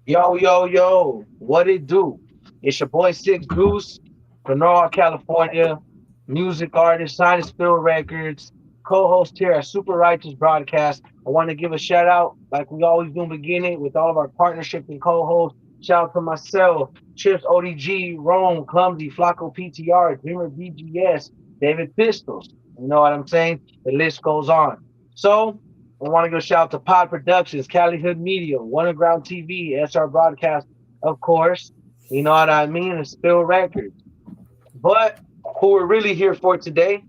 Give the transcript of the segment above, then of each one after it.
Yo, yo, yo, what it do? It's your boy Six Goose from Norwalk, California, music artist, signed to Spill Records, co-host here at Super Righteous Broadcast. I want to give a shout out, like we always do in the beginning, with all of our partnerships and co-hosts. Shout out to myself, Chips ODG, Rome, Clumsy, Flacco PTR, Dreamer BGS, David Pistols. You know what I'm saying? The list goes on. So I want to go shout out to Pod Productions, Cali Hood Media, Underground TV, SR Broadcast, of course. You know what I mean? And Spill Records. But who we're really here for today,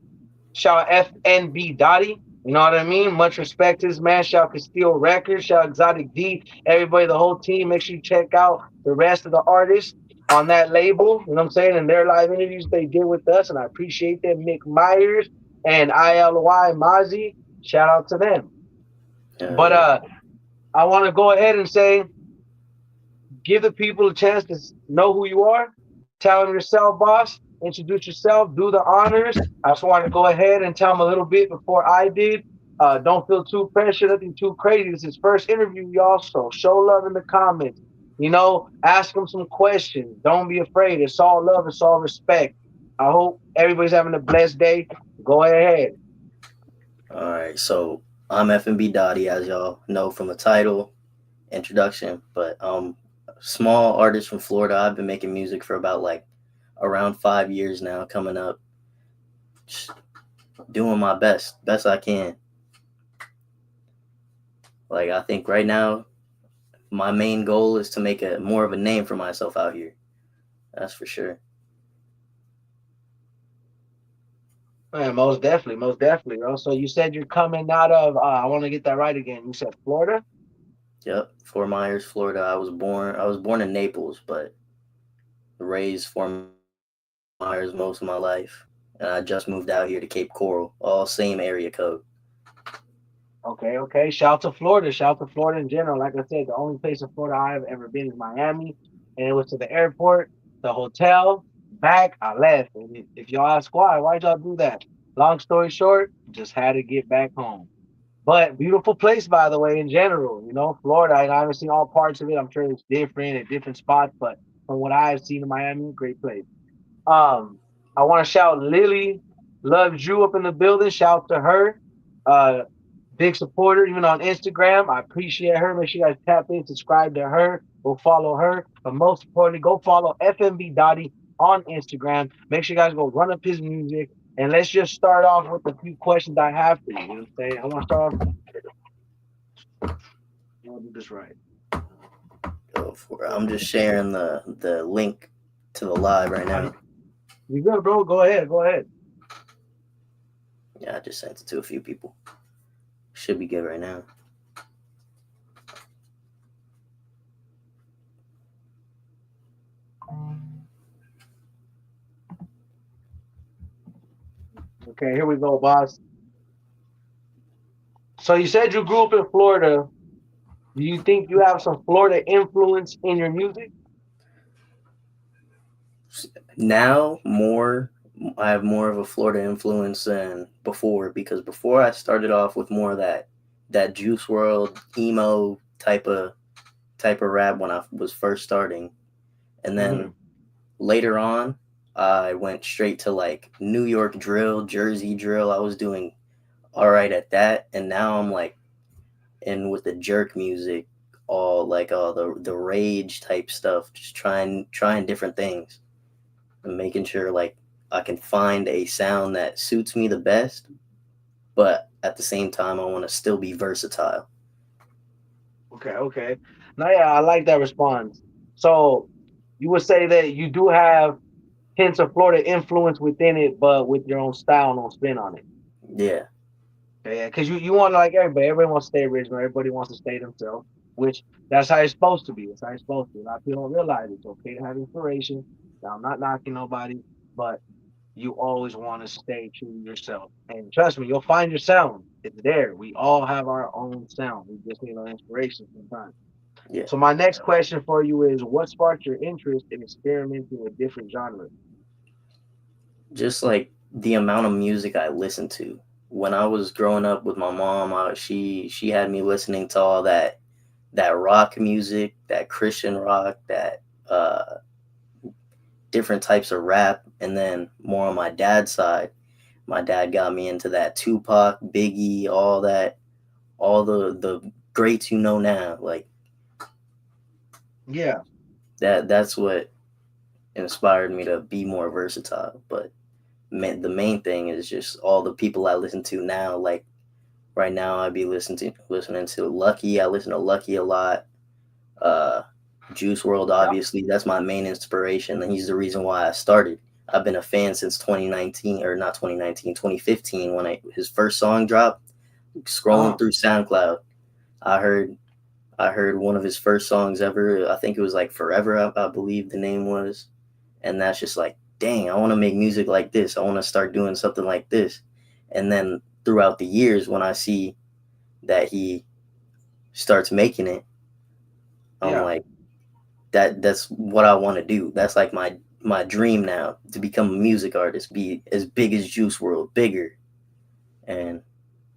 shout out FNB Dotty. You know what I mean? Much respect to this man. Shout out Castillo Records, shout out Exotic D, everybody, the whole team. Make sure you check out the rest of the artists on that label. You know what I'm saying? And their live interviews they did with us. And I appreciate them. Mick Myers and ILY Mozzie. Shout out to them. But Yeah. I want to go ahead and say, give the people a chance to know who you are. Tell them yourself, boss. Introduce yourself. Do the honors. I just want to go ahead and tell them a little bit before I did. Don't feel too pressure, nothing too crazy. This is his first interview, y'all. So show love in the comments. Ask them some questions. Don't be afraid. It's all love. It's all respect. I hope everybody's having a blessed day. Go ahead. All right. So I'm FNB Dotty, as y'all know from the title, introduction. But small artist from Florida. I've been making music for about like around 5 years now. Coming up, just doing my best I can. Like I think right now, my main goal is to make a more of a name for myself out here. That's for sure. Man, most definitely, most definitely. Also, you said you're coming out of. I want to get that right again. You said Florida. Yep. Fort Myers, Florida. I was born in Naples, but raised Fort Myers most of my life, and I just moved out here to Cape Coral, all same area code. Okay, okay. Shout to Florida. Shout to Florida in general. Like I said, the only place in Florida I've ever been is Miami, and it was to the airport, the hotel, back. I left. And if y'all ask why'd y'all do that? Long story short, just had to get back home. But beautiful place, by the way, in general. Florida. I haven't seen all parts of it. I'm sure it's different at different spots, but from what I've seen in Miami, great place. Um, I want to shout Lily loves you up in the building. Shout to her. Uh, Big supporter, even on Instagram. I appreciate her. Make sure you guys tap in, subscribe to her, go follow her. But most importantly, go follow FMB Dotty on Instagram. Make sure you guys go run up his music. And let's just start off with a few questions I have for you. You know what I'm saying? I want to start off. I want to do this right. Go for it. I'm just sharing the link to the live right All now. right. You good, bro? Go ahead. Go ahead. Yeah, I just sent it to a few people. Should be good right now. Okay, here we go, boss. So you said you grew up in Florida. Do you think you have some Florida influence in your music? Now more, I have more of a Florida influence than before, because before I started off with more of that Juice World emo type of rap when I was first starting, and then Hmm. later on I went straight to like New York drill, Jersey drill. I was doing all right at that, and now I'm like in with the jerk music, all the rage type stuff, just trying different things and making sure like I can find a sound that suits me the best, but at the same time I want to still be versatile. Okay, okay. Now, yeah, I like that response. So you would say that you do have hints of Florida influence within it, but with your own style and own spin on it. Yeah, Yeah, because you want to like everybody. Everybody wants to stay original. Everybody wants to stay themselves, which that's how it's supposed to be. That's how it's supposed to be. A lot of people don't realize it's okay to have inspiration. Now, I'm not knocking nobody, but you always want to stay true to yourself. And trust me, you'll find your sound. It's there. We all have our own sound. We just need our inspiration sometimes. yeah. So my next question for you is, what sparked your interest in experimenting with different genres? Just like the amount of music I listened to when I was growing up with my mom. She had me listening to all that that rock music, that Christian rock, that different types of rap, and then more on my dad's side. My dad got me into that Tupac, Biggie, all that, all the greats you know now. Like Yeah. that's what inspired me to be more versatile. But the main thing is just all the people I listen to now. Like right now, I be listening to Lucky. I listen to Lucky a lot. Uh, Juice World, Yep. obviously, that's my main inspiration, and he's the reason why I started. I've been a fan since 2019, or not 2019, 2015, when his first song dropped. Scrolling Uh-huh. through SoundCloud, I heard I heard one of his first songs ever. I think it was like Forever, I believe the name was, and that's just like, dang, I want to make music like this. I want to start doing something like this. And then throughout the years, when I see that he starts making it, I'm Yeah. like, that's what I want to do. That's like my dream now, to become a music artist, be as big as Juice World, bigger. And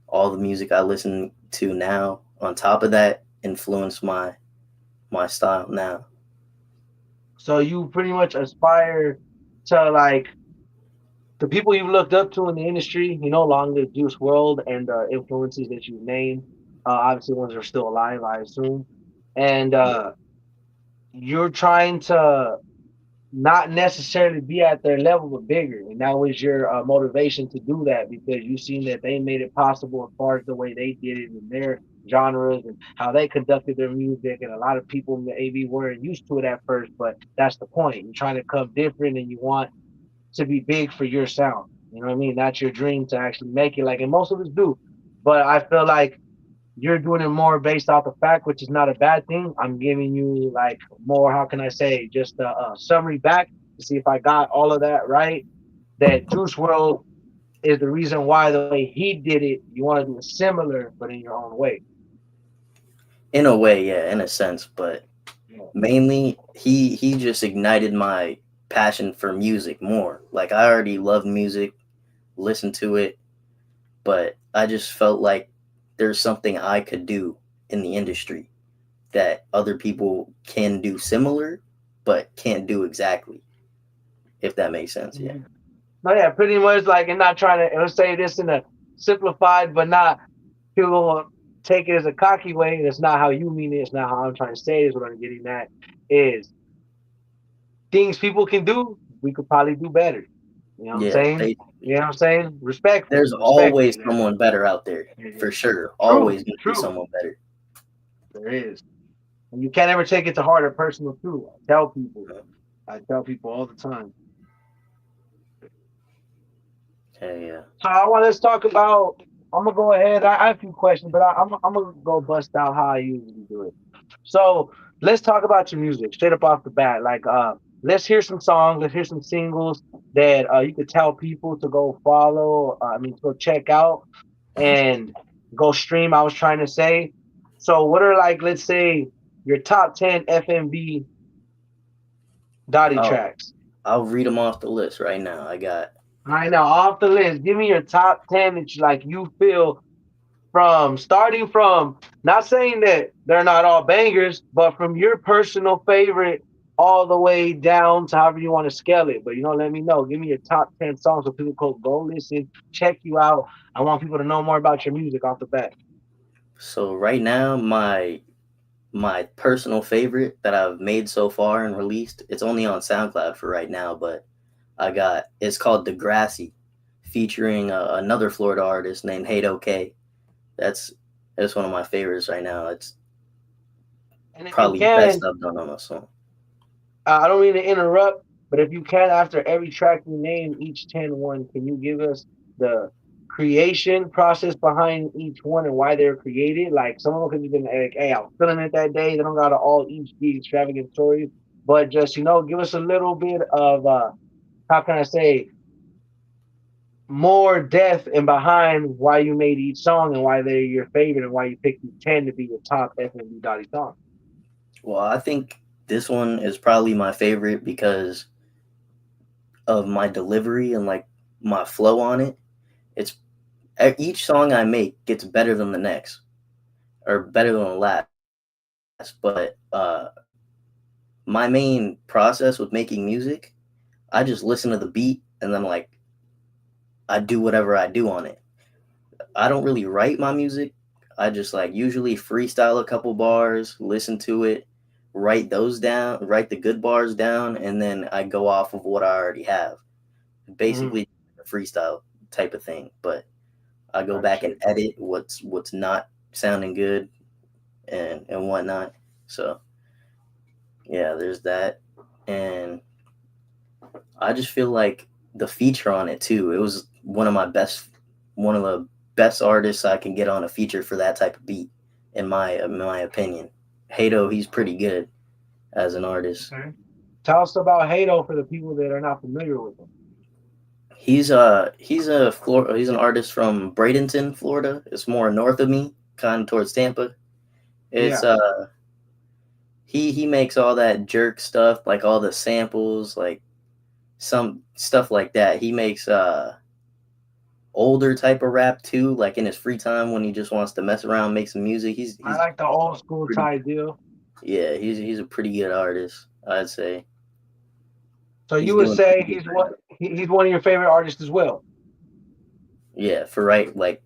all the music I listen to now, on top of that, influence my style now. So you pretty much aspire to like the people you've looked up to in the industry, along the Juice World and the influences that you named. Obviously, ones that are still alive, I assume. And you're trying to not necessarily be at their level, but bigger. And that was your motivation to do that because you seen that they made it possible as far as the way they did it in their genres and how they conducted their music. And a lot of people maybe weren't used to it at first, but that's the point. You're trying to come different and you want to be big for your sound. You know what I mean? That's your dream to actually make it like, and most of us do. But I feel like you're doing it more based off the fact, which is not a bad thing. I'm giving you like more, how can I say, just a summary back to see if I got all of that right. That Juice World is the reason why the way he did it, you want to do it similar, but in your own way. In a way, yeah, in a sense, but Yeah. mainly he just ignited my passion for music more. Like I already loved music, listened to it, but I just felt like there's something I could do in the industry that other people can do similar but can't do exactly, if that makes sense. Yeah. Mhm. No, yeah, pretty much like, and not trying to, let's say this in a simplified, but not people will take it as a cocky way. That's not how you mean it. It's not how I'm trying to say it. Is what I'm getting at is things people can do, we could probably do better. You know what I'm Yeah, saying? You basically. know what I'm saying? Respectfully, There's always respectfully, man. someone better out there, Yeah. for sure. True, Always going to be true. someone better. There is. And you can't ever take it to heart or personal too. I tell people all the time. Okay, yeah. So I want let's talk about. I'm gonna go ahead. I have a few questions, but I'm gonna go bust out how I usually do it. So let's talk about your music straight up off the bat. Like, let's hear some songs. Let's hear some singles that you could tell people to go follow. I mean, to go check out and go stream. I was trying to say. So, what are like, let's say, your top 10 FNB Dotty I'll tracks? I'll read them off the list right now. I got Right now, off the list. Give me your top 10 that you feel from starting from, not saying that they're not all bangers, but from your personal favorite all the way down to however you want to scale it. But let me know. Give me your top 10 songs so people could go listen, check you out. I want people to know more about your music off the bat. so right now my personal favorite that I've made so far and released. It's only on SoundCloud for right now, but it's called Degrassi, featuring another Florida artist named Hate OK. That's that's one of my favorites right now. It's And if you probably best can, I've done on a song. I don't mean to interrupt, but if you can, after every track you name, each 10 can you give us the creation process behind each one and why they're created? Like some of them could have been like, hey, I was feeling it that day. They don't gotta all each be extravagant stories, but just give us a little bit of how can I say more depth and behind why you made each song and why they're your favorite and why you picked these 10 to be your top FNB Dotty song. Well, I think this one is probably my favorite because of my delivery and like my flow on it. It's each song I make gets better than the next or better than the last. But my main process with making music, I just listen to the beat and then like I do whatever I do on it. I don't really write my music. I just like usually freestyle a couple bars, listen to it, write those down, write the good bars down, and then I go off of what I already have. Mm-hmm. Basically a freestyle type of thing. But I go Type back and shit. edit what's not sounding good and whatnot. So yeah, there's that. And I just feel like the feature on it too. It was one of the best artists I can get on a feature for that type of beat, in my opinion. Hato, he's pretty good as an artist. Okay. Tell us about Hato for the people that are not familiar with him. He's an artist from Bradenton, Florida. It's more north of me, kind of towards Tampa. It's Yeah, he makes all that jerk stuff, like all the samples, like some stuff like that. He makes older type of rap too, like in his free time when he just wants to mess around, make some music. I He's like the old school pretty type deal. yeah, he's a pretty good artist, I'd say. So He's you would doing say pretty good he's right what now. he's one of your favorite artists as well. Yeah, for right like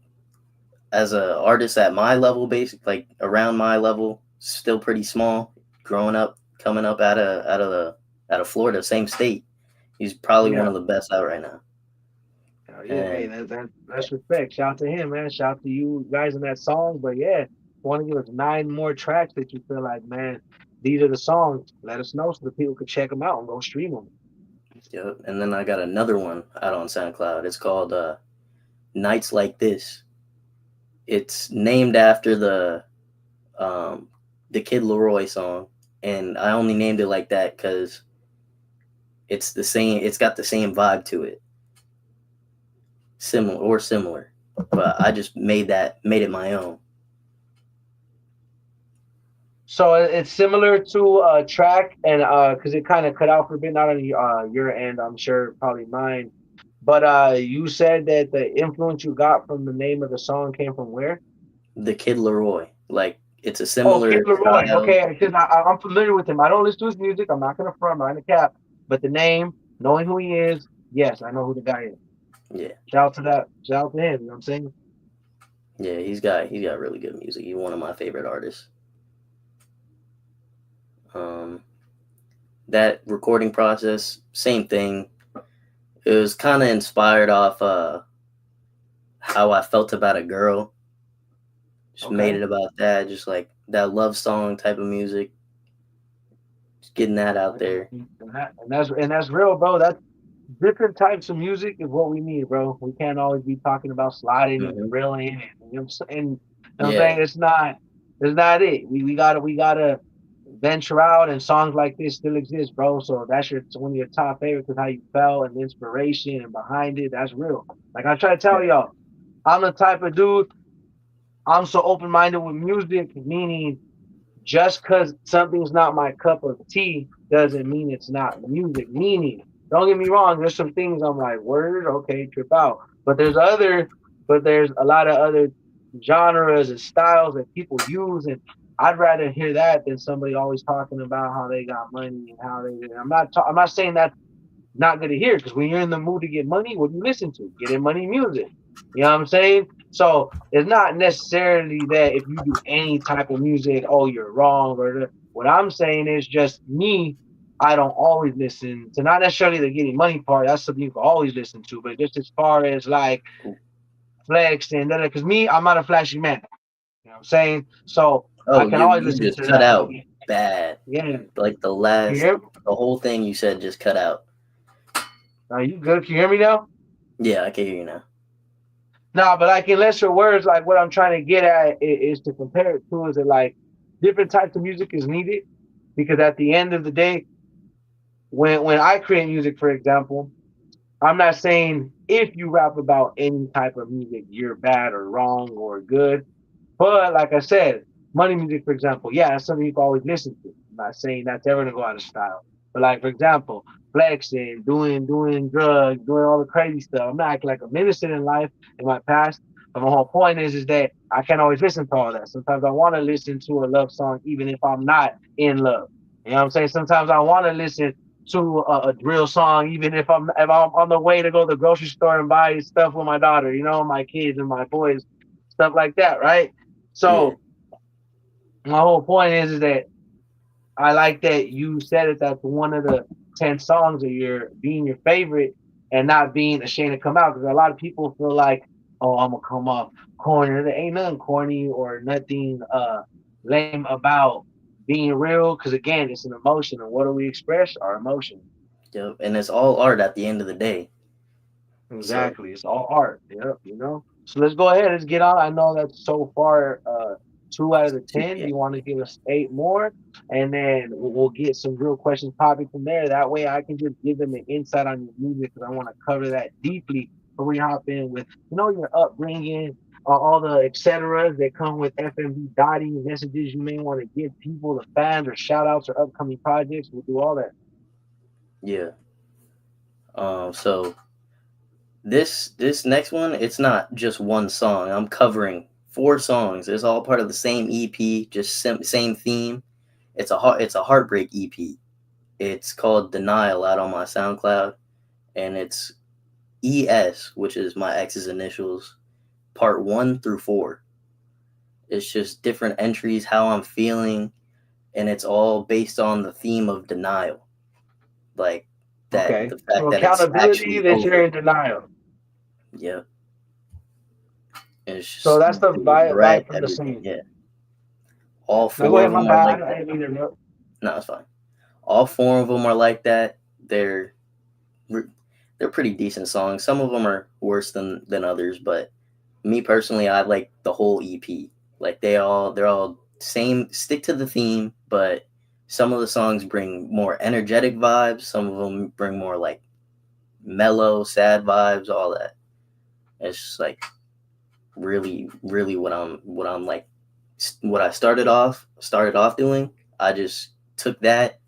as a artist at my level, basic like around my level, still pretty small, growing up, coming up out of Florida, same state. He's probably one Yeah. of the best out right now. Oh, yeah, hey, And that's respect. Shout out to him, man. Shout out to you guys in that song. But yeah, want to give us 9 more tracks that you feel like, man, these are the songs. Let us know so the people could check them out and go stream them. yep, and then I got another one out on SoundCloud. It's called Nights Like This. It's named after um, the Kid Leroy song, and I only named it like that because it's the same. It's got the same vibe to it, similar. But I just made it my own. So it's similar to track and because it kind of cut out for a bit, not on your end, I'm sure, probably mine. But you said that the influence you got from the name of the song came from where? The Kid Leroy, like it's a Oh, Kid similar Leroy. style. Okay, because I'm familiar with him. I don't listen to his music. I'm not gonna front, I'm not gonna cap. But the name, knowing who he is, yes, I know who the guy is. Yeah, Shout out to that. Shout out to him. You know what I'm saying? yeah, he's got really good music. He's one of my favorite artists. Um, that recording process, same thing. It was kind of inspired off how I felt about a girl. Just made Okay. it about that, just like that love song type of music. Just getting that out there. And that's real, bro. That's different types of music is what we need, bro. We can't always be talking about sliding and Hmm. drilling and you know what I'm saying. You know what I'm Yeah. saying? It's not it. We gotta venture out and songs like this still exist, bro. So that's one of your top favorites with how you felt and the inspiration and behind it. That's real. Like I try to tell y'all, I'm the type of dude. I'm so open minded with music, meaning just because something's not my cup of tea doesn't mean it's not music. Meaning, don't get me wrong, there's some things I'm like, word, okay, trip out. But there's a lot of other genres and styles that people use, and I'd rather hear that than somebody always talking about how they got money and how they. I'm not saying that's not good to hear because when you're in the mood to get money, what do you listen to? Getting money music. You know what I'm saying? So it's not necessarily that if you do any type of music, oh, you're wrong. What I'm saying is just me. I don't always listen to not necessarily the getting money part. That's something you can always listen to, but just as far as like flex and because me, I'm not a flashy man. You know what I'm saying? So I Oh, can you always you listen just to cut that. out bad. Yeah. Like Can you hear me? the whole thing you said just cut out. Are you good? Can you hear me now? Yeah, I can hear you now. No, but like in lesser words, like what I'm trying to get at is to compare it to is that like different types of music is needed because at the end of the day, when I create music, for example, I'm not saying if you rap about any type of music, you're bad or wrong or good. But like I said, money music, for example, yeah, that's something you can always listen to. I'm not saying that's ever gonna go out of style. But like for example, flexing, doing drugs, doing all the crazy stuff. I'm not acting like I'm innocent in life in my past. But my whole point is that I can't always listen to all that. Sometimes I want to listen to a love song even if I'm not in love. You know what I'm saying? Sometimes I want to listen to a drill song even if I'm on the way to go to the grocery store and buy stuff with my daughter, you know, my kids and my boys, stuff like that, right? Yeah. So my whole point is that I like that you said it. That's one of the 10 songs of your being your favorite and not being ashamed to come out. Because a lot of people feel like, oh, I'm gonna come off corny. There ain't nothing corny or nothing lame about being real. Because again, it's an emotion, and what do we express? Our emotion. Yep. And it's all art at the end of the day. So Exactly. It's all art. Yep. You know. So let's go ahead. Let's get on. I know that's so far 2 out of the 10. yeah. You want to give us 8 more, and then we'll get some real questions popping from there. That way, I can just give them an insight on your music because I want to cover that deeply. But we hop in with your upbringing, all the et ceteras that come with FNB Dotty messages you may want to give people, the fans, or shout outs or upcoming projects. We'll do all that. Yeah. So this next one, it's not just one song. I'm covering 4 songs. It's all part of the same EP, just same theme. It's a heartbreak EP. It's called Denial out on my SoundCloud, and it's ES, which is my ex's initials, part 1 through 4. It's just different entries, how I'm feeling, and it's all based on the theme of denial, like that Okay. the So fact that it's accountability actually that you're over. in denial. Yeah, it's So just that's the regret vibe from the everything. song. Yeah, all Now go four ahead, of my them are bad. like I that. didn't mean to interrupt. No, it's fine. All 4 of them are like that. They're pretty decent songs. Some of them are worse than others, but me personally, I like the whole EP. Like they're all same, stick to the theme, but some of the songs bring more energetic vibes. Some of them bring more like mellow, sad vibes. All that. It's just like really what I'm like what I started off doing. I just took that,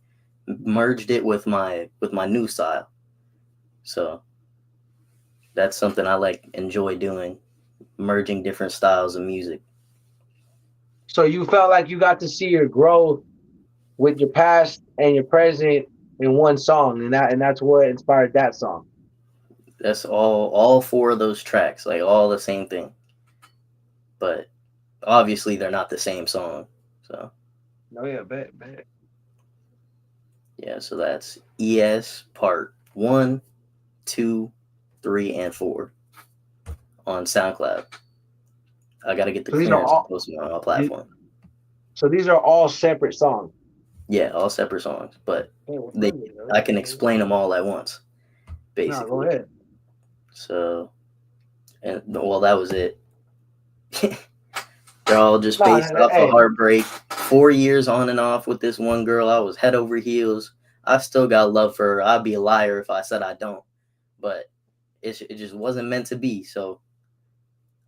merged it with my new style. So that's something I like enjoy doing, merging different styles of music. So you felt like you got to see your growth with your past and your present in one song, and that's what inspired that song. That's all 4 of those tracks, like all the same thing. But obviously they're not the same song. So No, yeah, bet. yeah, so that's ES part 1, 2, 3, and 4 on SoundCloud. I gotta get the So these are clearance to all. post them on my platform. So these are all separate songs. Yeah, all separate songs, but Hey, what's they good, I bro? can explain them all at once, No, go basically. ahead. So and well, that was it. They're all just No, based off of hey, heartbreak. 4 years on and off with this one girl. I was head over heels. I still got love for her. I'd be a liar if I said I don't. But it just wasn't meant to be. So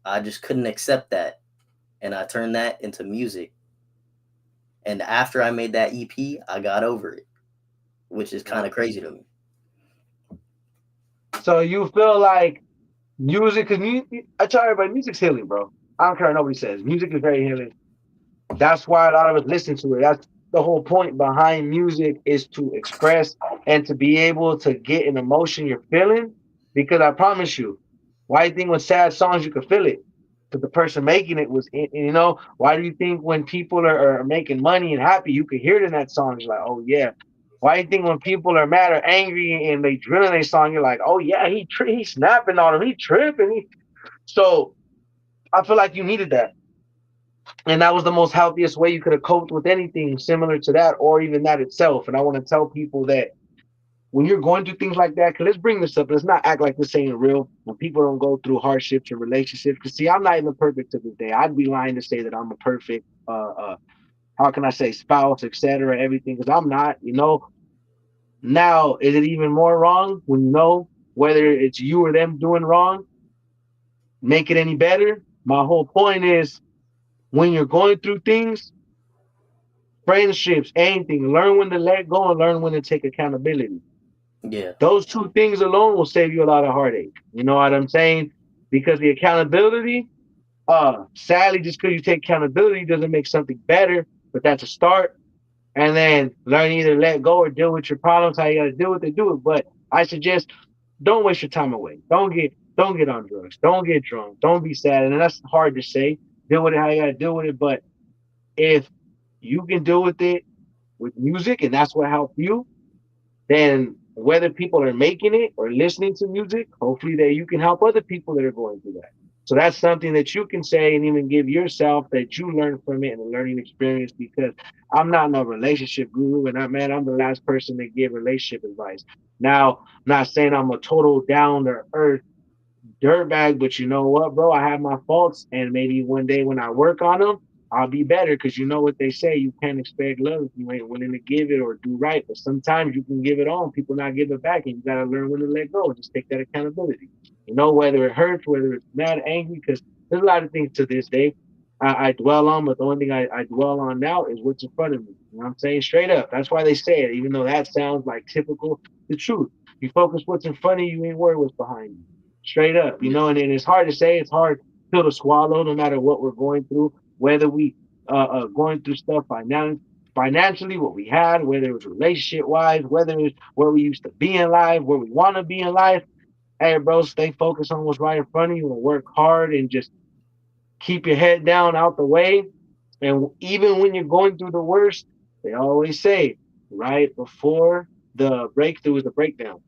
I just couldn't accept that. And I turned that into music. And after I made that EP, I got over it, which is kind of okay. crazy to me. So you feel like music, because I tell everybody, music's healing, bro. I don't care what nobody says. Music is very healing. That's why a lot of us listen to it. That's the whole point behind music is to express and to be able to get an emotion you're feeling. Because I promise you, why do you think with sad songs you can feel it? Because the person making it was, why do you think when people are making money and happy, you can hear it in that song? You're like, oh yeah. Why do you think when people are mad or angry and they drilling a song, you're like, oh yeah, he's snapping on him, he tripping. So I feel like you needed that. And that was the most healthiest way you could have coped with anything similar to that or even that itself. And I want to tell people that when you're going through things like that, because let's bring this up, let's not act like this ain't real when people don't go through hardships and relationships. Because see, I'm not even perfect to this day. I'd be lying to say that I'm a perfect how can I say spouse, etc., everything, because I'm not. Now, is it even more wrong when you know whether it's you or them doing wrong, make it any better? My whole point is when you're going through things, friendships, anything. Learn when to let go and learn when to take accountability. Yeah. Those two things alone will save you a lot of heartache. You know what I'm saying? Because the accountability, Sadly, just because you take accountability doesn't make something better, but that's a start. And then learn either let go or deal with your problems. How you got to deal with it, do it. But I suggest don't waste your time away. Don't get on drugs. Don't get drunk. Don't be sad. And that's hard to say. Deal with it how you got to deal with it. But if you can deal with it with music, and that's what helped you, then whether people are making it or listening to music, hopefully that you can help other people that are going through that. So that's something that you can say and even give yourself that you learn from it and a learning experience because I'm not no relationship guru and I'm the last person to give relationship advice. Now, I'm not saying I'm a total down to earth dirtbag, but you know what, bro? I have my faults, and maybe one day when I work on them, I'll be better. Because you know what they say, you can't expect love if you ain't willing to give it or do right. But sometimes you can give it all, and people not give it back, and you gotta learn when to let go and just take that accountability. You know, whether it hurts, whether it's mad, angry, because there's a lot of things to this day I dwell on, but the only thing I dwell on now is what's in front of me. You know what I'm saying? Straight up. That's why they say it, even though that sounds like typical, the truth. You focus what's in front of you, you ain't worry what's behind you. Straight up, you Yeah. know, and it's hard to say, it's hard pill to swallow, no matter what we're going through, whether we going through stuff financially, what we had, whether it was relationship wise, whether it's where we used to be in life, where we want to be in life. Hey, bro, stay focused on what's right in front of you and work hard and just keep your head down out the way. And even when you're going through the worst, they always say right before the breakthrough is the breakdown.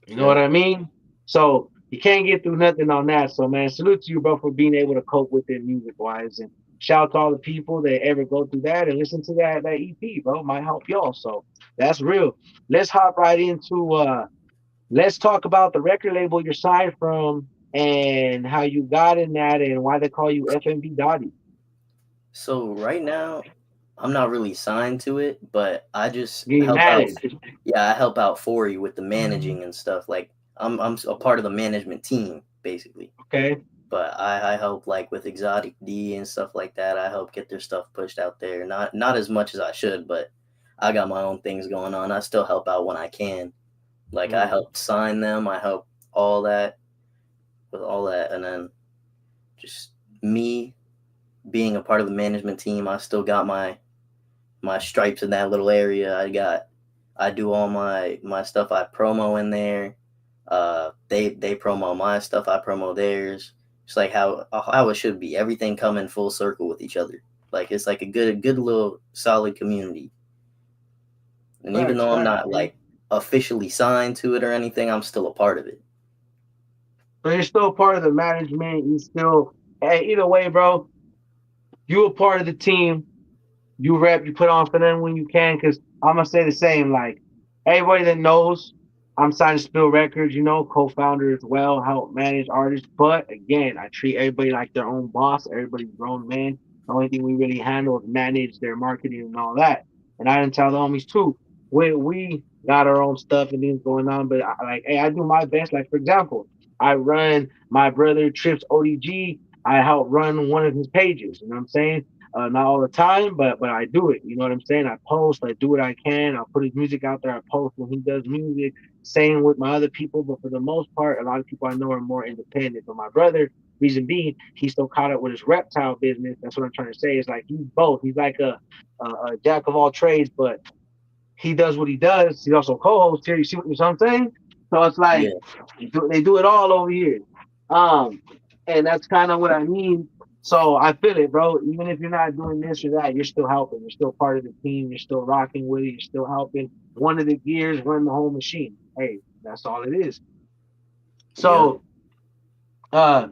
You know what Yeah. I mean? So you can't get through nothing on that. So man, salute to you, bro, for being able to cope with it music wise. And shout out to all the people that ever go through that and listen to that EP, bro. Might help y'all. So that's real. Let's hop right into let's talk about the record label you're signed from and how you got in that and why they call you FNB Dotty. So right now, I'm not really signed to it, but I just Getting help out. managed. Yeah, I help out Forey with the managing and stuff. Like I'm a part of the management team basically. Okay. But I help like with Exotic D and stuff like that. I help get their stuff pushed out there. Not as much as I should, but I got my own things going on. I still help out when I can. Like I Mm. help sign them. I help all that with all that, and then just me being a part of the management team. I still got my stripes in that little area. I do all my stuff. I promo in there. They promo my stuff. I promo theirs. It's like how it should be. Everything coming full circle with each other. Like it's like a good little solid community. And even Facts, though I'm facts, not man. like officially signed to it or anything, I'm still a part of it. So you're still part of the management. You still, hey, either way, bro, you a part of the team. You rep, you put on for them when you can. Because I'm gonna say the same. Like everybody that knows, I'm signed to Spill Records. You know, co-founder as well, help manage artists. But again, I treat everybody like their own boss. Everybody's grown man. The only thing we really handle is manage their marketing and all that. And I didn't tell the homies too. We got our own stuff and things going on, but like, hey, I do my best. Like for example, I run my brother Trips ODG. I help run one of his pages. You know what I'm saying? Not all the time, but I do it. You know what I'm saying? I post, I do what I can. I'll put his music out there. I post when he does music. Same with my other people, but for the most part, a lot of people I know are more independent. But my brother, reason being, he's so caught up with his reptile business. That's what I'm trying to say. It's like he's both. He's like a jack of all trades, but he does what he does. He's also co-host here. You see what I'm saying? So it's like Yeah, they do it all over here. Um, and that's kind of what I mean. So I feel it, bro. Even if you're not doing this or that, you're still helping. You're still part of the team. You're still rocking with it. You're still helping. One of the gears run the whole machine. Hey, that's all it is. yeah. So uh,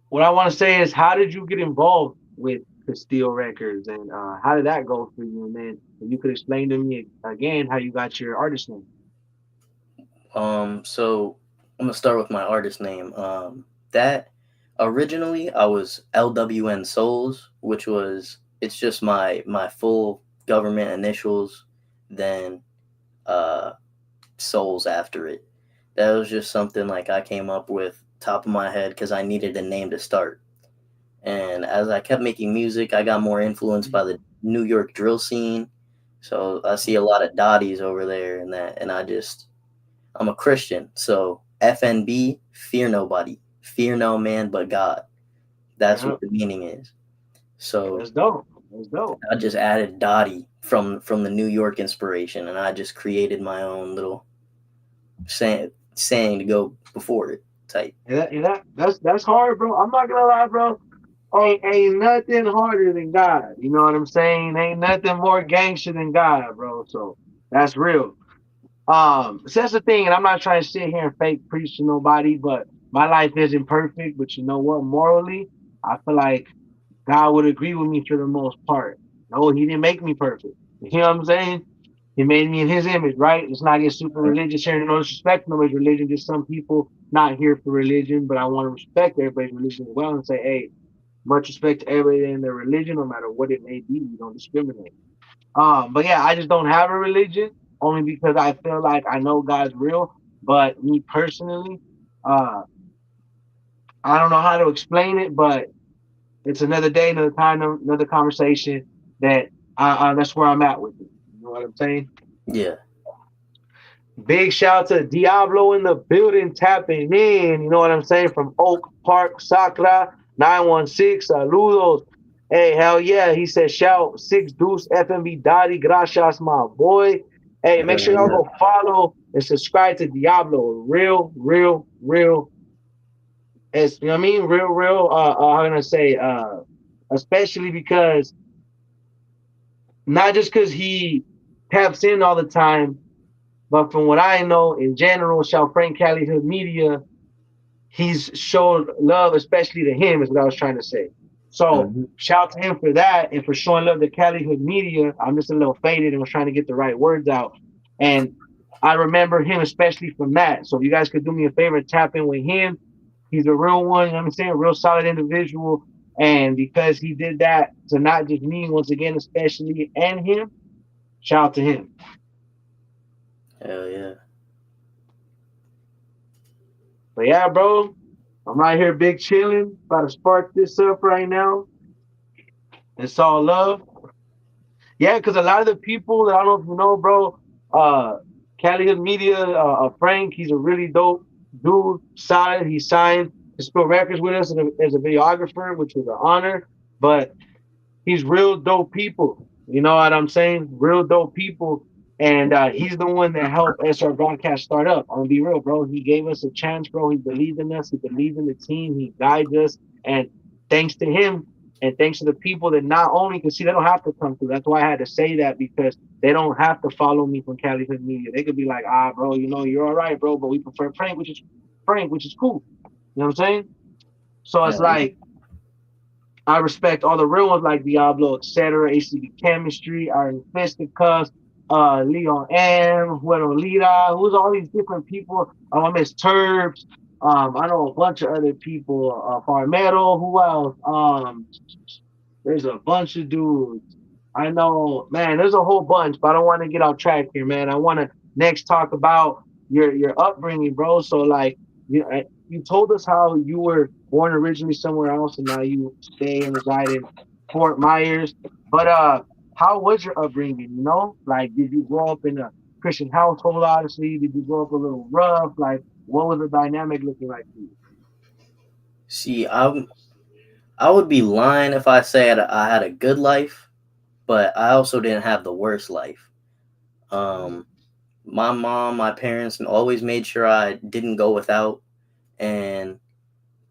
what I want to say is, how did you get involved with Castile Records, and how did that go for you? And then if you could explain to me again how you got your artist name. So I'm gonna start with my artist name. That originally I was LWN Souls, which was it's just my full government initials, then uh Souls after it. That was just something like I came up with top of my head because I needed a name to start. And as I kept making music, I got more influenced by the New York drill scene. So I see a lot of Dotties over there and that, and I'm a Christian, so FNB, fear nobody, fear no man but God. That's Yeah, what the meaning is. So that's dope. That's dope. I just added Dotty from the New York inspiration, and I just created my own little saying to go before it type. That's hard, bro. I'm not gonna lie, bro. Ain't nothing harder than God. You know what I'm saying? Ain't nothing more gangster than God, bro. So that's real. So that's the thing, and I'm not trying to sit here and fake preach to nobody, but my life isn't perfect. But you know what? Morally, I feel like God would agree with me for the most part. No, He didn't make me perfect. You know what I'm saying? He made me in His image, right? Let's not get super religious here. No disrespect nobody's religion. Just some people not here for religion, but I want to respect everybody's religion as well and say, hey, much respect to everybody in their religion, no matter what it may be. We don't discriminate. But yeah, I just don't have a religion only because I feel like I know God's real. But me personally, uh, I don't know how to explain it, but it's another day, another time, another conversation. That that's where I'm at with it. You know what I'm saying? Yeah. Big shout out to Diablo in the building tapping in. You know what I'm saying? From Oak Park, Sacra 916. Saludos. Hey, hell yeah. He said, shout six deuce FNB Dotty. Gracias, my boy. Hey, make sure y'all Yeah. go follow and subscribe to Diablo. Real, real, real. It's, you know what I mean? Real, real. I'm going to say, especially because not just because he taps in all the time, but from what I know, in general, shout Frank Cali Hood Media, he's showed love, especially to him, is what I was trying to say. So Hmm. shout to him for that and for showing love to Cali Hood Media. I'm just a little faded and was trying to get the right words out. And I remember him especially from that. So if you guys could do me a favor and tap in with him, he's a real one, you know what I'm saying? A real solid individual. And because he did that to not just me, once again, especially, and him, shout out to him. Hell yeah. But yeah, bro, I'm right here, big chilling, about to spark this up right now. It's all love. Yeah, because a lot of the people that I don't know if you know, bro, uh, Cali Hood Media, Frank, he's a really dope dude. Solid. He signed to spill records with us as a videographer, which was an honor. But he's real dope people. You know what I'm saying? Real dope people. And he's the one that helped SR Broadcast start up. I'm gonna be real, bro. He gave us a chance, bro. He believed in us. He believed in the team. He guided us. And thanks to him, and thanks to the people that not only can see, they don't have to come through. That's why I had to say that because they don't have to follow me from Cali Hood Media. They could be like, bro, you know, you're all right, bro, but we prefer Frank, which is cool. You know what I'm saying? So it's Hell yeah. like I respect all the real ones like Diablo, etc., ACB Chemistry, Iron Fisticuffs, Leon M, Huero Lira, who's all these different people. I miss Turbs. I know a bunch of other people. Farmero, who else? There's a bunch of dudes. I know, man. There's a whole bunch, but I don't want to get off track here, man. I want to next talk about your upbringing, bro. So like, you told us how you were born originally somewhere else, and now you stay and reside in Fort Myers. But how was your upbringing? You know, like, did you grow up in a Christian household? Obviously, did you grow up a little rough? Like, what was the dynamic looking like for you? See, I would be lying if I said I had a good life, but I also didn't have the worst life. Um, my mom, my parents always made sure I didn't go without, and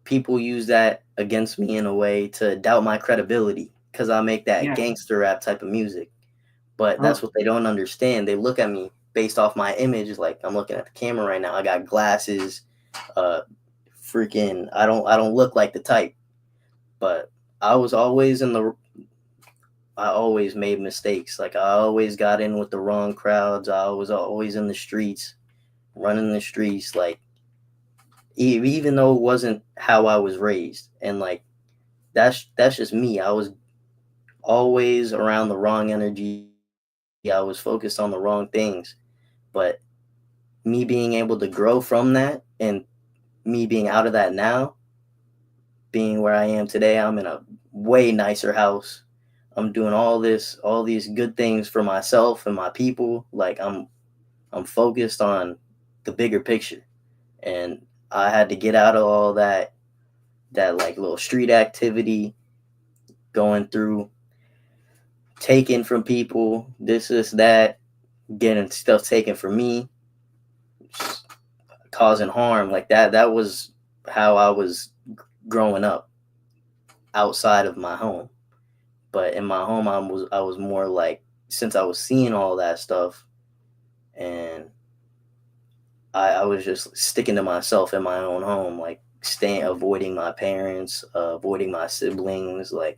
people use that against me in a way to doubt my credibility because I make that Yeah. gangster rap type of music. But Huh. that's what they don't understand. They look at me based off my image, like I'm looking at the camera right now. I got glasses, uh, freaking. I don't look like the type, but I was always in the. I always made mistakes. Like I always got in with the wrong crowds. I was always in the streets, running the streets. Like even though it wasn't how I was raised, and like that's just me. I was always around the wrong energy. I was focused on the wrong things. But me being able to grow from that and me being out of that now, being where I am today, I'm in a way nicer house. I'm doing all these good things for myself and my people. Like I'm focused on the bigger picture. And I had to get out of all that that like little street activity, going through, taking from people, this, that, getting stuff taken from me, causing harm like that. That was how I was growing up outside of my home. But in my home, I was more like, since I was seeing all that stuff, and I was just sticking to myself in my own home, like staying, avoiding my parents, avoiding my siblings. Like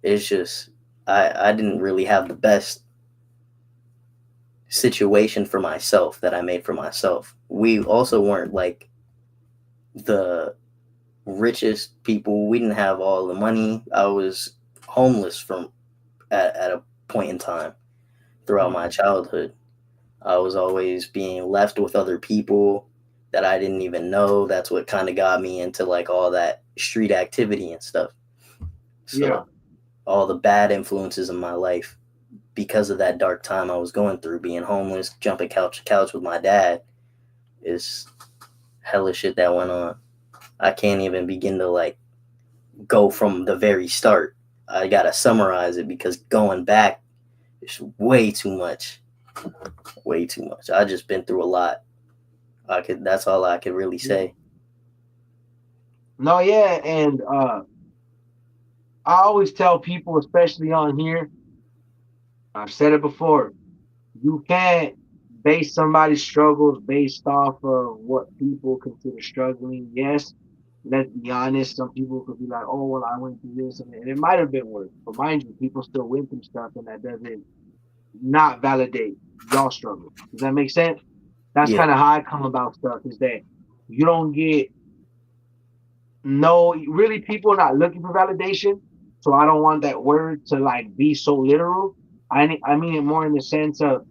it's just I didn't really have the best situation for myself that I made for myself. We also weren't like the richest people. We didn't have all the money. I was homeless from at a point in time throughout my childhood. I was always being left with other people that I didn't even know. That's what kind of got me into like all that street activity and stuff. Yeah. So all the bad influences in my life, because of that dark time I was going through, being homeless, jumping couch to couch with my dad, is hella shit that went on. I can't even begin to like go from the very start. I gotta summarize it because going back is way too much. Way too much. I just been through a lot. That's all I could really Yeah. say. No, yeah, and I always tell people, especially on here, I've said it before, you can't base somebody's struggles based off of what people consider struggling. Yes, let's be honest, some people could be like, oh, well, I went through this, and it might have been worse. But mind you, people still went through stuff, and that doesn't not validate y'all struggle. Does that make sense? That's Yeah. kind of how I come about stuff is that you don't get no, really, people are not looking for validation. So I don't want that word to like be so literal. I mean it more in the sense of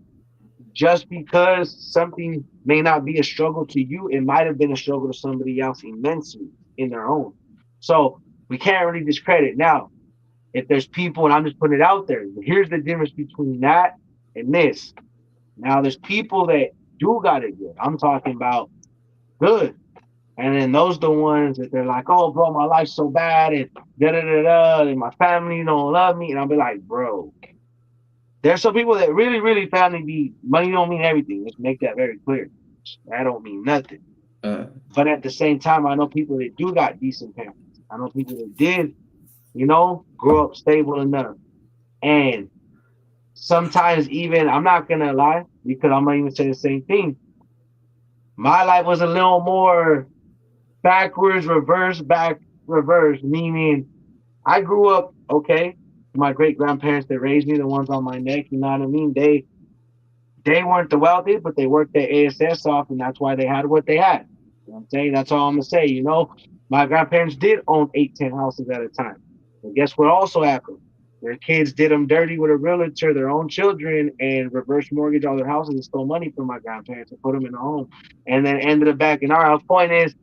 just because something may not be a struggle to you, it might have been a struggle to somebody else immensely in their own. So we can't really discredit. Now, if there's people, and I'm just putting it out there, here's the difference between that and this. Now, there's people that do got it good. I'm talking about good. And then those the ones that they're like, oh, bro, my life's so bad, and da da da da, and my family don't love me. And I'll be like, bro, there's some people that really, really family be money don't mean everything. Let's make that very clear. That don't mean nothing. Mm. But at the same time, I know people that do got decent parents. I know people that did, grow up stable enough. And sometimes even I'm not gonna lie, because I'm not even say the same thing. My life was a little more backwards, reverse, back, reverse, meaning I grew up okay. My great grandparents that raised me, the ones on my neck, you know what I mean? They weren't the wealthiest, but they worked their ASS off, and that's why they had what they had. You know what I'm saying? That's all I'm gonna say. My grandparents did own 8, 10 houses at a time. And guess what also happened? Their kids did them dirty with a realtor, their own children, and reverse mortgage all their houses and stole money from my grandparents and put them in a home. And then ended up back in our house. Point is,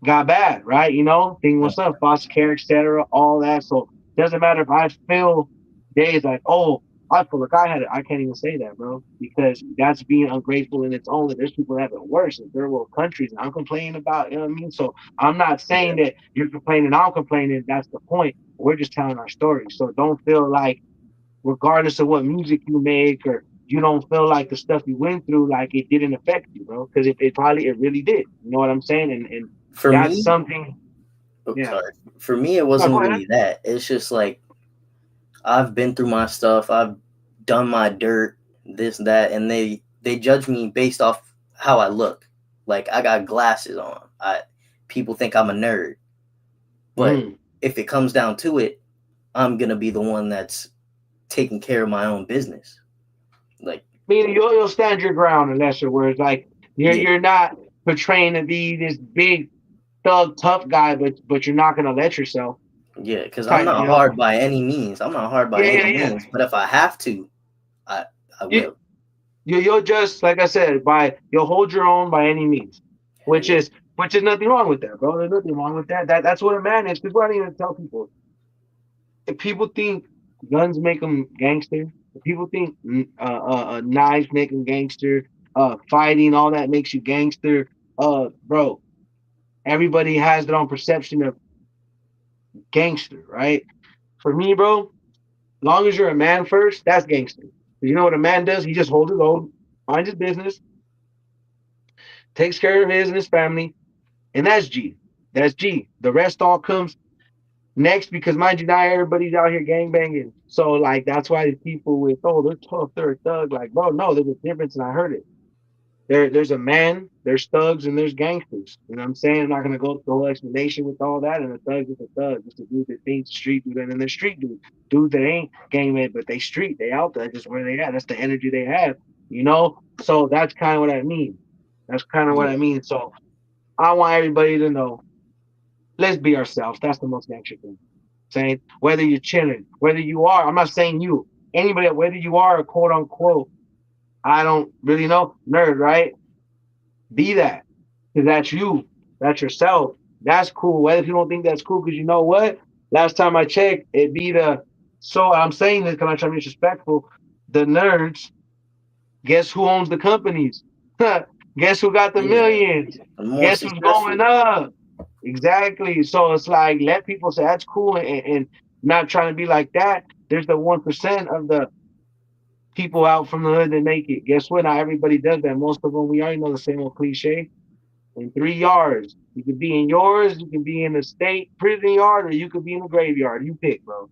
got bad, right? Thing Mm. was up, foster care, etc., all that. So doesn't matter if I feel days like, oh, I feel like I had it. I can't even say that, bro, because that's being ungrateful in its own. That there's people that have it worse in third world countries, and I'm complaining about, you know what I mean? So I'm not saying Yeah. that you're complaining, I'm complaining. That's the point. We're just telling our story. So don't feel like, regardless of what music you make or you don't feel like the stuff you went through, like it didn't affect you, bro, because it really did. You know what I'm saying? And For that's me, something. oh, Yeah. sorry. For me, it No, wasn't go ahead. really that. It's just like I've been through my stuff. I've done my dirt, this, that, and they judge me based off how I look. Like I got glasses on. People think I'm a nerd, but Mm. if it comes down to it, I'm gonna be the one that's taking care of my own business. Like, Meaning you'll stand your ground in lesser words. Like yeah, you're not portraying to be this big thug tough guy, but you're not gonna let yourself. yeah, because I'm Type, not hard by any means. I'm not hard by Yeah, any yeah, yeah. means. But if I have to, I I You, will. you'll just like I said, you'll hold your own by any means, Hell which yeah. is which is nothing wrong with that, bro. There's nothing wrong with that. That's what a man is. People don't even tell people. If people think guns make them gangster, if people think knives make them gangster, fighting all that makes you gangster, bro, Everybody has their own perception of gangster, right? For me, bro, long as you're a man first, that's gangster. You know what a man does? He just holds his own, minds his business, takes care of his and his family, and that's G. That's G. The rest all comes next because mind you, not everybody's out here gang banging. So like that's why the people with they're tough, they're a thug. Like, bro, no, there's a difference, and I heard it. There's a man, there's thugs, and there's gangsters. You know what I'm saying? I'm not gonna go through the whole explanation with all that. And a thug is a thug. It's a dude that thinks street dude, and then there's street dude. Dudes that ain't gang man, but they street, they out there, just where they at. That's the energy they have. You know? So that's kind of what I mean. That's kind of what I Yeah. mean. So I want everybody to know, let's be ourselves. That's the most gangster thing. Saying whether you're chilling, whether you are, I'm not saying you, anybody, whether you are a quote unquote, I don't really know, nerd, right? Be that. Because that's you. That's yourself. That's cool. Whether if you don't think that's cool, because you know what? Last time I checked, it be the, so I'm saying this because I'm trying to be respectful. The nerds, guess who owns the companies? Guess who got the Yeah. millions? The more Guess who's going successful. up? Exactly. So it's like let people say that's cool and not trying to be like that. There's the 1% of the people out from the hood that make it. Guess what? Not everybody does that. Most of them, we already know the same old cliche. In 3 yards, you could be in yours, you can be in the state prison yard, or you could be in the graveyard. You pick, bro.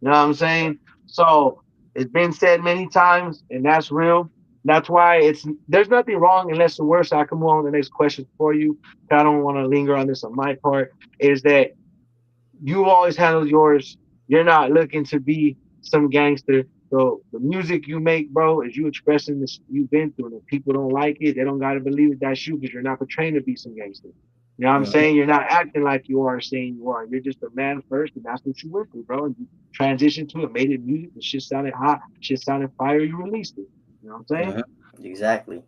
You know what I'm saying? So it's been said many times, and that's real. That's why it's there's nothing wrong unless the worst. I can move on to the next question for you. I don't want to linger on this on my part. Is that you always handle yours. You're not looking to be some gangster. So the music you make, bro, is you expressing this you've been through. And if people don't like it, they don't gotta believe it that's you because you're not portraying to be some gangster. You know what I'm Mhm. saying? You're not acting like you are saying you are. You're just a man first, and that's what you went through, bro. And you transitioned to it, made it music, the shit sounded hot, shit sounded fire, you released it. You know what I'm saying? Mhm. Exactly.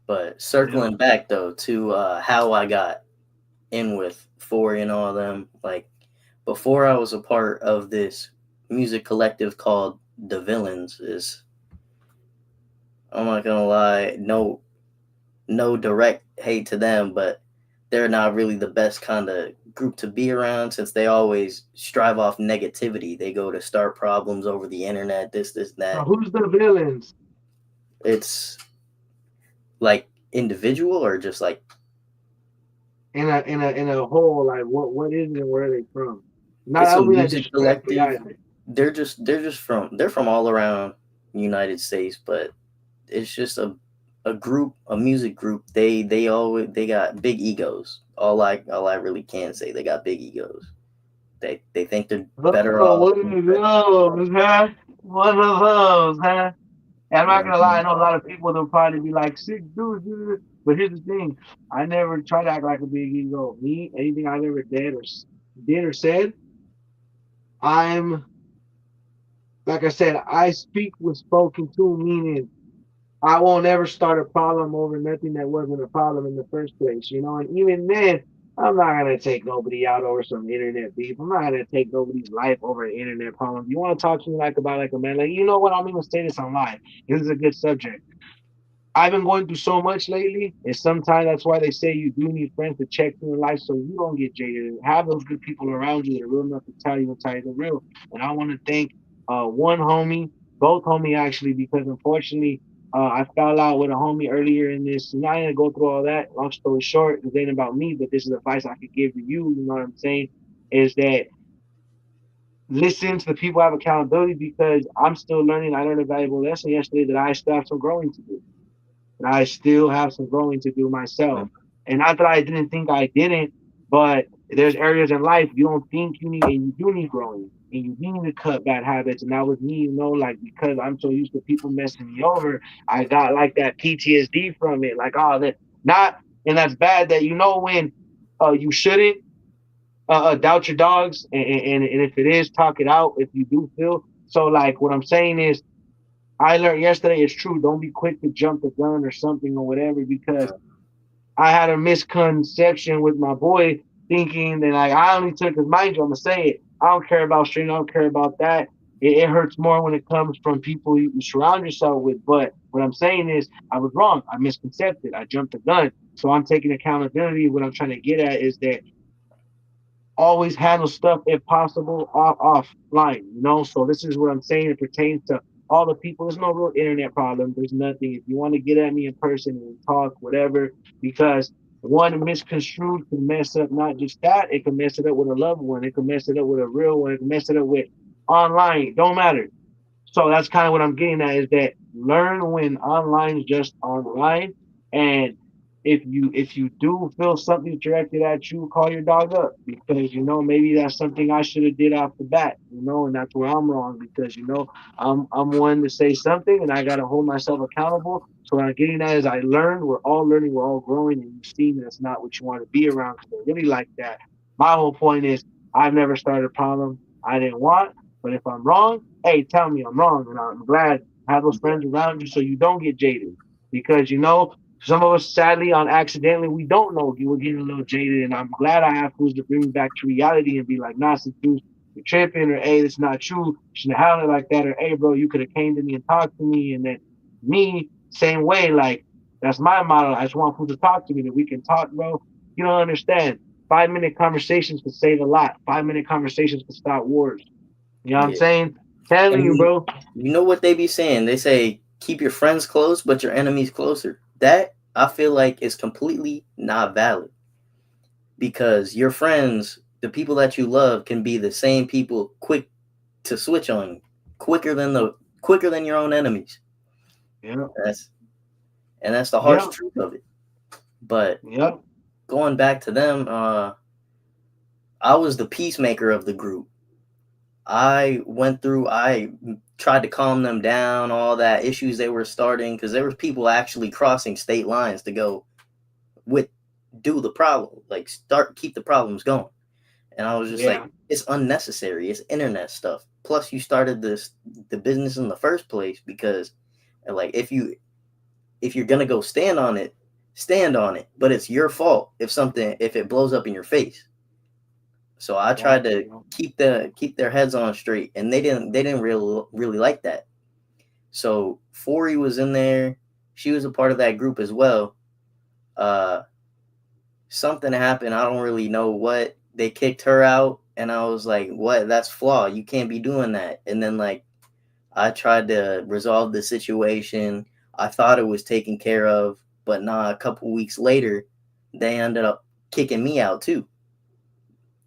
But Yeah. circling back though to how I got in with Four and all them, like before I was a part of this music collective called The Villains, is I'm not gonna lie, no direct hate to them, but they're not really the best kind of group to be around since they always strive off negativity. They go to start problems over the internet, this, So that. who's the villains It's like individual or just like in a whole? Like what is it and where are they from? Not I it's a don't mean that music disrespectfully collective. either. They're from all around United States, but it's just a group, a music group. They got big egos. All I really can say, they got big egos. They think they're better Oh, off. one of those, huh? One of those, huh? And I'm not gonna lie, I Mhm. know a lot of people will probably be like, "Sick dude," dude. But here's the thing: I never try to act like a big ego. Me, anything I've ever did or said, I'm like I said, I speak with spoken to, meaning I won't ever start a problem over nothing that wasn't a problem in the first place, you know. And even then, I'm not gonna take nobody out over some internet beef. I'm not gonna take nobody's life over an internet problem. You want to talk to me like about like a man, like you know what? I'm even say this on live. This is a good subject. I've been going through so much lately, and sometimes that's why they say you do need friends to check you in life so you don't get jaded. Have those good people around you that are real enough to tell you and tell you the real. And I want to thank one homie, both homie actually, because unfortunately I fell out with a homie earlier in this. And I ain't gonna go through all that. Long story short, this ain't about me, but this is advice I could give to you. You know what I'm saying? Is that listen to the people who have accountability because I'm still learning. I learned a valuable lesson yesterday that I still have some growing to do and I still have some growing to do myself. And not that I didn't think I didn't, but there's areas in life you don't think you need, and you do need growing, and you do need to cut bad habits. And that was me, you know, like because I'm so used to people messing me over, I got like that PTSD from it. Like, oh, that not, and that's bad. That you know when you shouldn't doubt your dogs, and if it is, talk it out if you do feel. So, like, what I'm saying is I learned yesterday it's true. Don't be quick to jump the gun or something or whatever because I had a misconception with my boy thinking that like I only took his mind you, I'm gonna say it. I don't care about stream, I don't care about that. It hurts more when it comes from people you surround yourself with. But what I'm saying is I was wrong. I misconcepted. I jumped the gun. So I'm taking accountability. What I'm trying to get at is that always handle stuff if possible offline, you know. So this is what I'm saying. It pertains to all the people. There's no real internet problem. There's nothing. If you want to get at me in person and talk, whatever, because one misconstrued can mess up not just that, it can mess it up with a loved one, it can mess it up with a real one, it can mess it up with online. Don't matter. So that's kind of what I'm getting at is that learn when online is just online. And if you do feel something directed at you, call your dog up because maybe that's something I should have did off the bat, and that's where I'm wrong because I'm one to say something and I gotta hold myself accountable. So what I'm getting at is I learned, we're all learning, we're all growing, and you see that's not what you want to be around because they're really like that. My whole point is I've never started a problem I didn't want, but if I'm wrong, hey, tell me I'm wrong, and I'm glad to have those Yeah, friends around you so you don't get jaded. Because some of us sadly on accidentally we don't know we're getting a little jaded, and I'm glad I have fools to bring me back to reality and be like, nah, some dudes, you're tripping, or hey, it's not true, you shouldn't have it like that, or hey, bro, you could have came to me and talked to me, and then me same way, like that's my model. I just want fools to talk to me that we can talk, bro. You don't understand. 5 minute conversations could save a lot. 5 minute conversations could stop wars. You know what I'm yeah. saying? Telling And you, bro. you know what they be saying? They say keep your friends close, but your enemies closer. That I feel like is completely not valid because your friends, the people that you love, can be the same people quick to switch on you, quicker than your own enemies. Yeah, That's and that's the harsh yeah, truth of it. But yeah, going back to them, I was the peacemaker of the group. I tried to calm them down, all that issues they were starting, because there were people actually crossing state lines to go with do the problem, like keep the problems going. And I was just like, yeah, it's unnecessary. It's internet stuff. Plus, you started the business in the first place because, like, if you're gonna go stand on it. But it's your fault if it blows up in your face. So I tried exactly, to bro. keep their heads on straight, and they didn't really like that. So Fori was in there. She was a part of that group as well. Uh, Something happened. I don't really know what. They kicked her out, and I was like, "What? That's flaw. You can't be doing that." And then like I tried to resolve the situation. I thought it was taken care of, but nah. A couple weeks later, they ended up kicking me out too.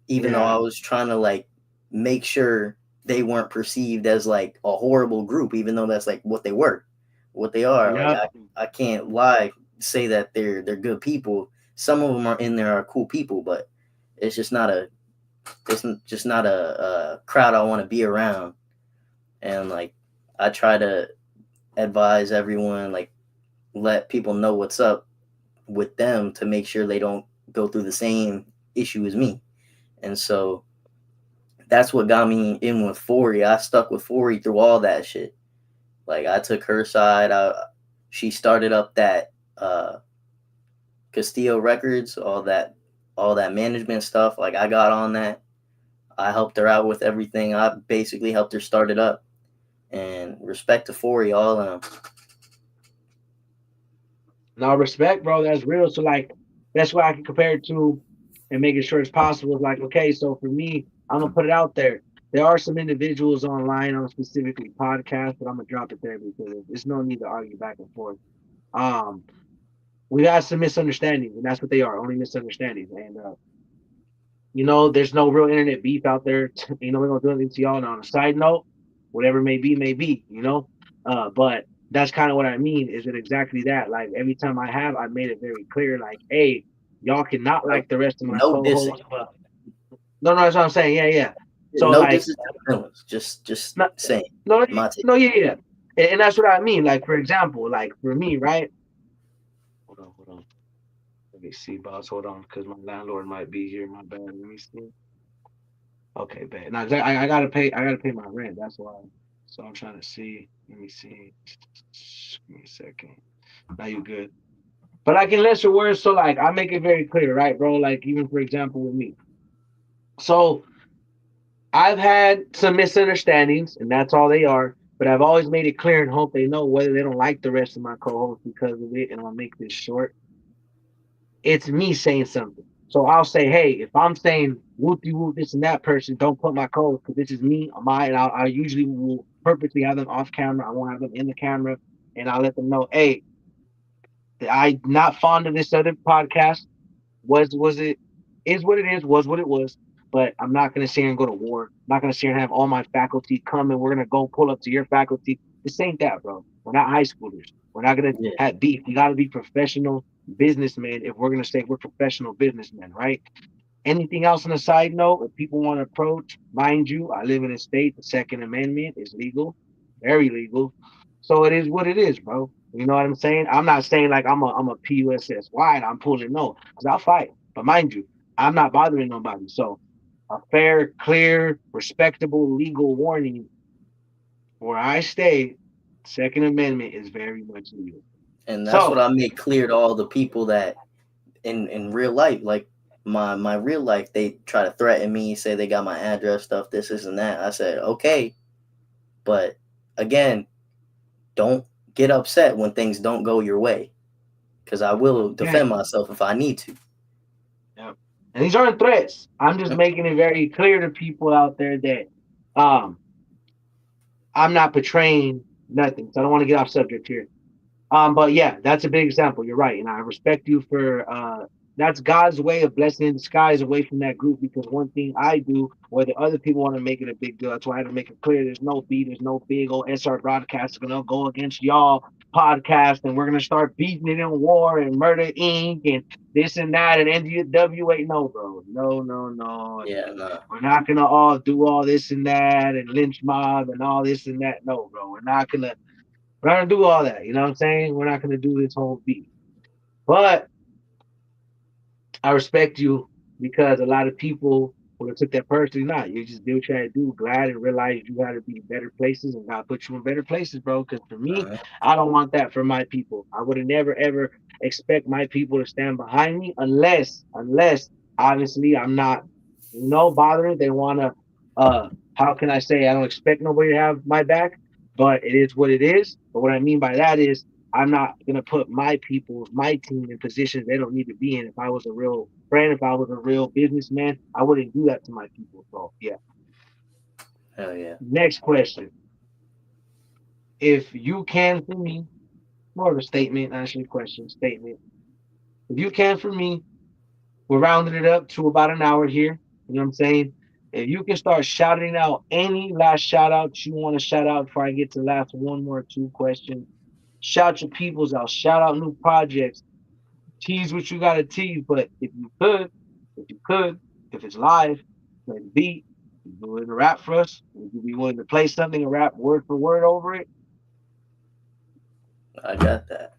Even though I Yeah, was trying to like make sure they weren't perceived as like a horrible group, even though that's like what they are. Like yeah, I can't lie, say that they're good people. Some of them are in there are cool people, but it's just not a just not a crowd I want to be around. And like I try to advise everyone, like let people know what's up with them to make sure they don't go through the same issue as me. And so that's what got me in with Fori. I stuck with Fori through all that shit. Like I took her side. She started up that Castillo Records, all that management stuff. Like I got on that. I helped her out with everything. I basically helped her start it up. And respect to Fori, all no respect, bro. That's real. So like, that's why I can compare it to, and making sure it's possible. It's like, okay, so for me, I'm gonna put it out there. There are some individuals online on specifically podcasts, but I'm gonna drop it there because there's no need to argue back and forth. Um, we got some misunderstandings, and that's what they are, only misunderstandings. And there's no real internet beef out there. We're gonna do anything to y'all. And on a side note, whatever may be. But that's kind of what I mean. Is it exactly that? Like every time I made it very clear. Like, hey, y'all cannot no, like the rest of my no dissing, co-hosts, but no, that's what I'm saying. Yeah, yeah. So no like, dissing to the villains. Just not, saying no, my take. no, yeah, yeah. And that's what I mean. Like for example, like for me, right? Hold on. Let me see, boss. Hold on, because my landlord might be here. My bad. Let me see. Okay, bad. Now I gotta pay. I gotta pay my rent. That's why. So I'm trying to see. Let me see. Give me a second. Now you good. But like in lesser words, so like I make it very clear, right, bro? Like even for example with me. So I've had some misunderstandings, and that's all they are. But I've always made it clear and hope they know whether they don't like the rest of my co-hosts because of it. And I'll make this short. It's me saying something. So I'll say, hey, if I'm saying whoopty whoop this and that person, don't put my code because this is me, mine. I usually will purposely have them off camera. I won't have them in the camera, and I'll let them know, hey, I'm not fond of this other podcast. Was it is what it is, was what it was. But I'm not gonna sit here and go to war. I'm not gonna sit here and have all my faculty come and we're gonna go pull up to your faculty. This ain't that, bro. We're not high schoolers. We're not gonna Yeah. have beef. We gotta be professional businessmen if we're gonna say we're professional businessmen, right? Anything else on a side note, if people want to approach, mind you, I live in a state, the Second Amendment is legal, very legal. So it is what it is, bro. You know what I'm saying? I'm not saying like I'm a PUSS wide, I'm pulling no, because I'll fight. But mind you, I'm not bothering nobody. So a fair, clear, respectable legal warning where I stay, Second Amendment is very much legal. And that's what So I make clear to all the people that in real life, like my real life, they try to threaten me, say they got my address, stuff, this and that. I said, okay, but again, don't get upset when things don't go your way, because I will defend exactly. myself if I need to. Yeah. And these aren't threats. I'm just Mm, making it very clear to people out there that um I'm not portraying nothing. So I don't want to get off subject here. But yeah, that's a big example. You're right, and I respect you for that's God's way of blessing in disguise away from that group. Because one thing I do, whether other people want to make it a big deal, that's why I had to make it clear. There's no beat. There's no big old SR broadcast gonna go against y'all podcast, and we're gonna start beating it in war and Murder Inc. and this and that and NWA. No, bro, no. And yeah, no. we're not gonna all do all this and that and lynch mob and all this and that. No, bro, we're not gonna do all that. You know what I'm saying? We're not gonna do this whole beat. But I respect you because a lot of people would have took that personally. Not you just do what you had to do, glad and realize you got to be in better places and God put you in better places, bro. Because for me, Uh, I don't want that for my people. I would have never ever expect my people to stand behind me unless obviously I'm not, bothering. They wanna how can I say I don't expect nobody to have my back, but it is what it is. But what I mean by that is I'm not gonna put my people, my team in positions they don't need to be in. If I was a real friend, if I was a real businessman, I wouldn't do that to my people. So yeah. hell yeah. Next question. If you can for me, more of a statement, actually question, statement. If you can for me, we're rounding it up to about an hour here. You know what I'm saying? If you can start shouting out any last shout out you want to shout out before I get to the last one more two questions, shout your peoples out, shout out new projects, tease what you got to tease. But if you could, if it's live, play the beat, you willing to rap for us? Would you be willing to play something and rap word for word over it? I got that.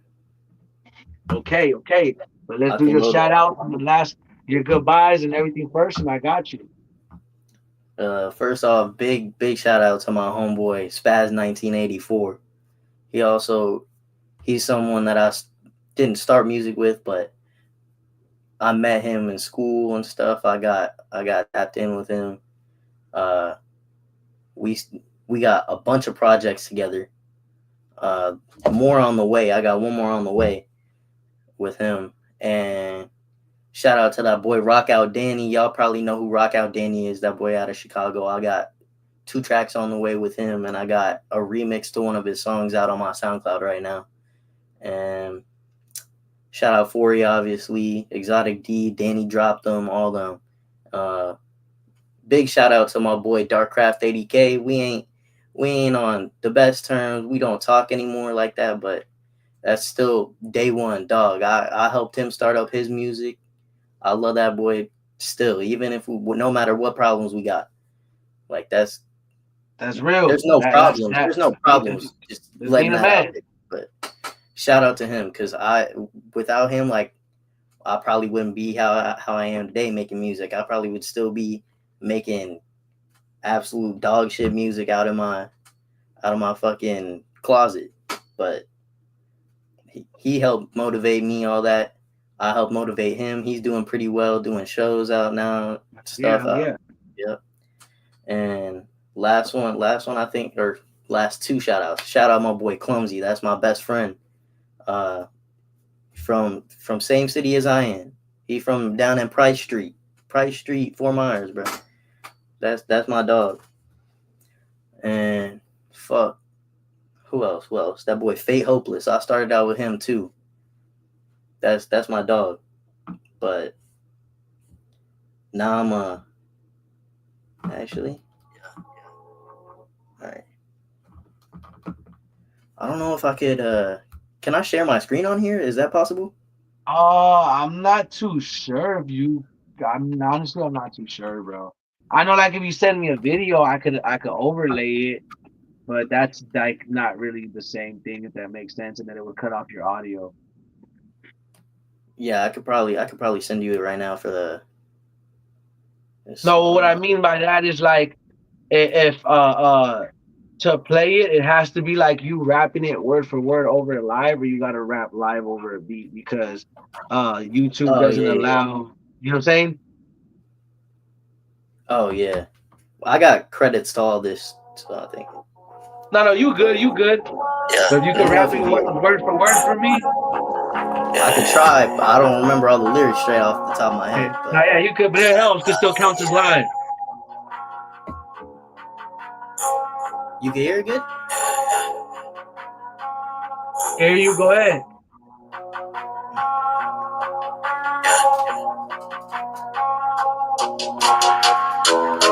Okay, okay. But let's I do can your load shout that. out and the last your goodbyes and everything first, and I got you. First off, big shout out to my homeboy Spaz 1984. He also he's someone that didn't start music with, but I met him in school and stuff. I got tapped in with him. Uh, we we got a bunch of projects together. Uh, More on the way. I got one more on the way with him. And shout out to that boy Rockout Danny. Y'all probably know who Rockout Danny is. That boy out of Chicago. I got two tracks on the way with him, and I got a remix to one of his songs out on my SoundCloud right now. And shout out Forey, obviously, Exotic D, Danny dropped them, all them. Uh, Big shout out to my boy Darkcraft 80K. We ain't on the best terms. We don't talk anymore like that, but that's still day one, dog. I helped him start up his music. I love that boy still, even if no matter what problems we got. Like That's real. there's no That's problems. that. There's no Because problems. Just just letting being a that out man. there. But shout out to him because without him, like I probably wouldn't be how I am today making music. I probably would still be making absolute dog shit music out of my fucking closet. But he helped motivate me, all that. I helped motivate him. He's doing pretty well, doing shows out now, stuff Yeah, out. yeah. Yep. And last one I think, or last two shout outs. Shout out my boy Clumsy. That's my best friend. Uh from same city as I am. He from down in Price Street, Fort Myers, bro. That's my dog. And fuck, who else? Who else? That boy Fate Hopeless. I started out with him too. That's my dog. But now I'm actually, all right. I don't know if I could. Can I share my screen on here? Is that possible? I'm not too sure if you. I'm not too sure, bro. I know, like, if you send me a video, I could overlay it, but that's like not really the same thing, if that makes sense, and then it would cut off your audio. Yeah, I could probably send you it right now for the this. No, what I mean by that is like, if to play it, it has to be like you rapping it word for word over it live, or you gotta rap live over a beat, because YouTube Oh doesn't yeah, yeah. allow. You know what I'm saying? Oh yeah. I got credits to all this, so I think. No, no, you good, you good. Yeah. But if you Let can me know rap if it you hear. word for word for me, I could try, but I don't remember all the lyrics straight off the top of my head. okay. Now, But yeah, you could, but it helps. It still counts as live. you can hear it good. Here you go ahead.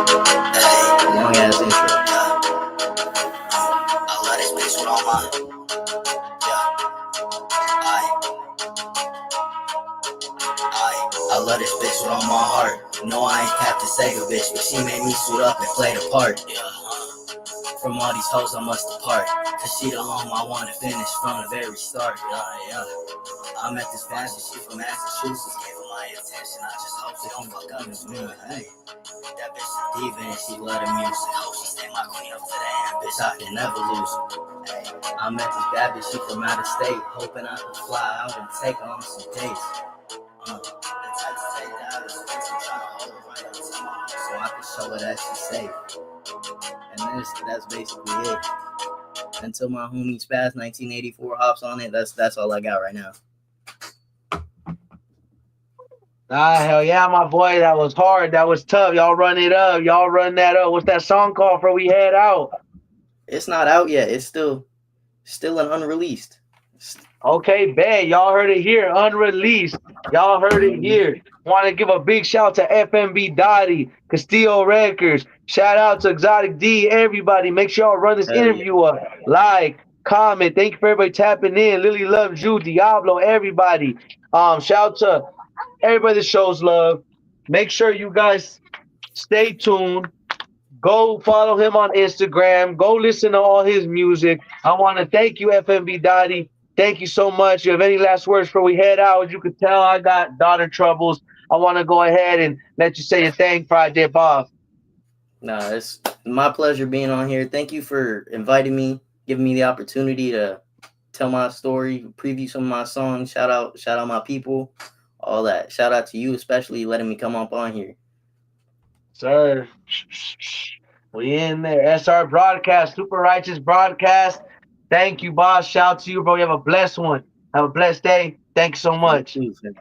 Long ass intro. I let it mix with all mine. I love this bitch with all my heart. No, I ain't Captain Sega bitch, but she made me suit up and play the part. From all these hoes I must depart, cause she the home I wanna finish from the very start. Yeah. I met this fashion, she from Massachusetts, gave her my attention. I just hope she don't fuck up with me. Hey, that bitch is diva and she love the music. Hope she stay my queen up to the end, bitch. I can never lose her. Hey, I met this bad bitch, she from out of state, hoping I could fly out and take her on some dates. The type to take her out of space, I'm trying to hold her right up to my heart so I can show her that she's safe. And that's basically it. Until my homie Spaz 1984 hops on it, that's all I got right now. Hell yeah, my boy. That was hard. That was tough. Y'all run it up. Y'all run that up. What's that song called for we head out? It's not out yet. It's still an unreleased. Okay, bet. Y'all heard it here. Unreleased. Y'all heard it here. Want to give a big shout to FNB Dotty, Castillo Records. Shout out to Exotic D, everybody. Make sure y'all run this Hell yeah. interview up. Like, comment. Thank you for everybody tapping in. Lily loves you, Diablo, everybody. Shout out to everybody that shows love. Make sure you guys stay tuned. Go follow him on Instagram. Go listen to all his music. I want to thank you, FMB Dotty. Thank you so much. You have any last words before we head out? As you can tell, I got daughter troubles. I want to go ahead and let you say your thing before I dip off. Nah, it's my pleasure being on here. Thank you for inviting me, giving me the opportunity to tell my story, preview some of my songs, shout out my people, all that. Shout out to you, especially letting me come up on here. Sir, we in there. SR Broadcast, Super Righteous Broadcast. Thank you, boss. Shout out to you, bro. You have a blessed one. Have a blessed day. Thank you so You much. too, fam.